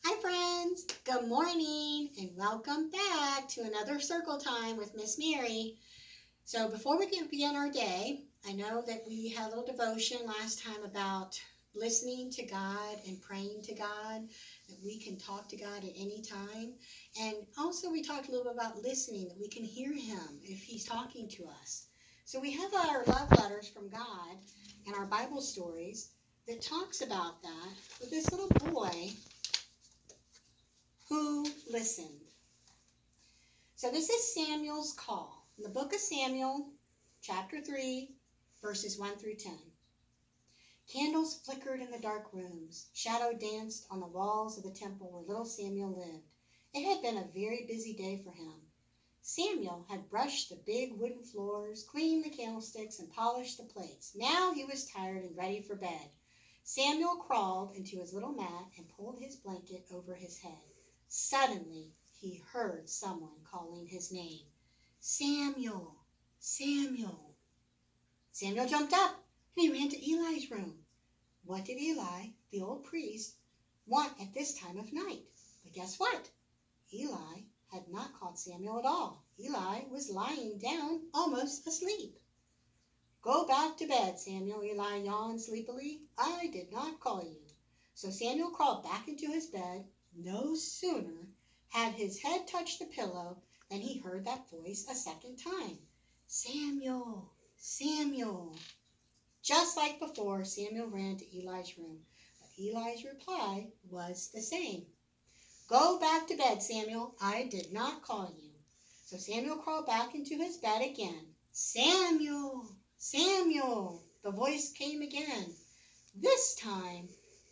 Hi friends, good morning and welcome back to another Circle Time with Miss Mary. So before we can begin our day, I know that we had a little devotion last time about listening to God and praying to God, that we can talk to God at any time. And also we talked a little bit about listening, that we can hear Him if He's talking to us. So we have our love letters from God and our Bible stories that talks about that with this little boy who listened. So this is Samuel's call. In the book of Samuel, chapter 3, verses 1 through 10. Candles flickered in the dark rooms. Shadow danced on the walls of the temple where little Samuel lived. It had been a very busy day for him. Samuel had brushed the big wooden floors, cleaned the candlesticks, and polished the plates. Now he was tired and ready for bed. Samuel crawled into his little mat and pulled his blanket over his head. Suddenly, he heard someone calling his name. Samuel! Samuel! Samuel jumped up and he ran to Eli's room. What did Eli, the old priest, want at this time of night? But guess what? Eli had not called Samuel at all. Eli was lying down, almost asleep. Go back to bed, Samuel, Eli yawned sleepily. I did not call you. So Samuel crawled back into his bed. No sooner had his head touched the pillow than he heard that voice a second time. Samuel, Samuel. Just like before, Samuel ran to Eli's room, but Eli's reply was the same. Go back to bed, Samuel. I did not call you. So Samuel crawled back into his bed again. Samuel, Samuel, the voice came again. This time,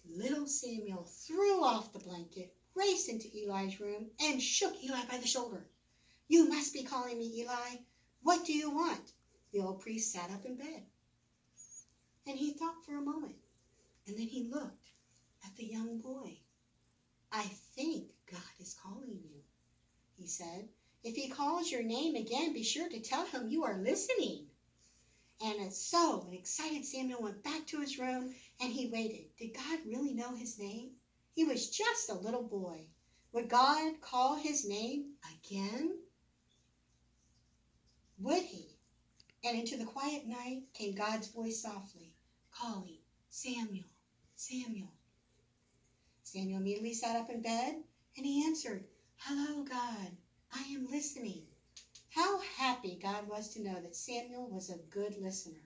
little Samuel threw off the blanket, raced into Eli's room, and shook Eli by the shoulder. You must be calling me, Eli. What do you want? The old priest sat up in bed, and he thought for a moment, and then he looked at the young boy. I think God is calling you, he said. If he calls your name again, be sure to tell him you are listening. And so an excited Samuel went back to his room and he waited. Did God really know his name? He was just a little boy. Would God call his name again? Would he? And into the quiet night came God's voice softly, calling, Samuel, Samuel. Samuel immediately sat up in bed and he answered, Hello, God, I am listening. How happy God was to know that Samuel was a good listener.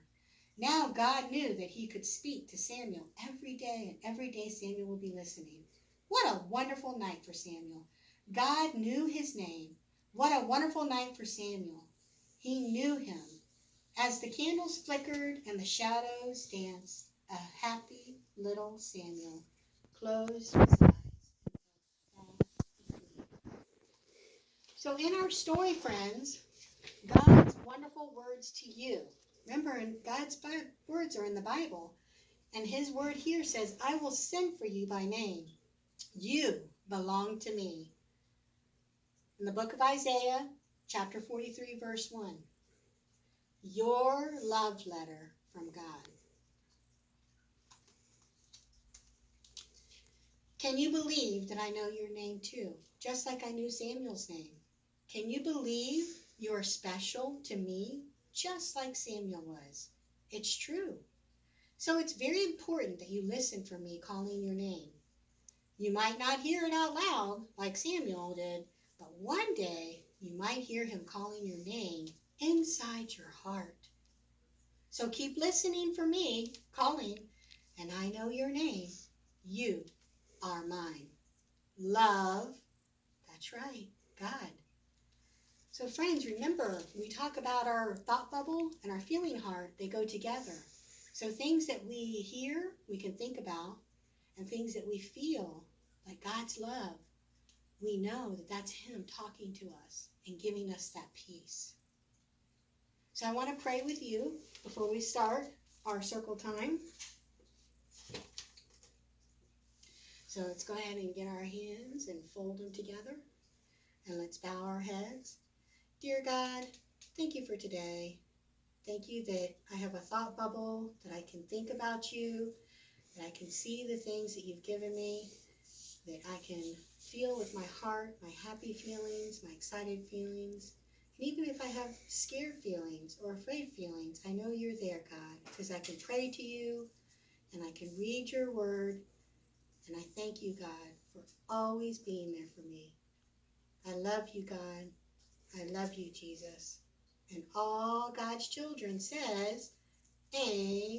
Now God knew that he could speak to Samuel every day, and every day Samuel would be listening. What a wonderful night for Samuel. God knew his name. What a wonderful night for Samuel. He knew him. As the candles flickered and the shadows danced, a happy little Samuel closed his eyes and fell fast asleep. So in our story, friends, God's wonderful words to you. Remember, God's words are in the Bible. And his word here says, I will send for you by name. You belong to me. In the book of Isaiah, chapter 43, verse 1. Your love letter from God. Can you believe that I know your name too? Just like I knew Samuel's name. Can you believe you're special to me? Just like Samuel was. It's true. So it's very important that you listen for me calling your name. You might not hear it out loud like Samuel did, but one day you might hear him calling your name inside your heart. So keep listening for me calling, and I know your name. You are mine. Love, that's right, God. So friends, remember, we talk about our thought bubble and our feeling heart, they go together. So things that we hear, we can think about, and things that we feel, like God's love, we know that that's him talking to us and giving us that peace. So I want to pray with you before we start our circle time. So let's go ahead and get our hands and fold them together. And let's bow our heads. Dear God, thank you for today. Thank you that I have a thought bubble, that I can think about you, that I can see the things that you've given me. that I can feel with my heart, my happy feelings, my excited feelings. And even if I have scared feelings or afraid feelings, I know you're there, God, because I can pray to you and I can read your word. And I thank you, God, for always being there for me. I love you, God. I love you, Jesus. And all God's children says, Amen.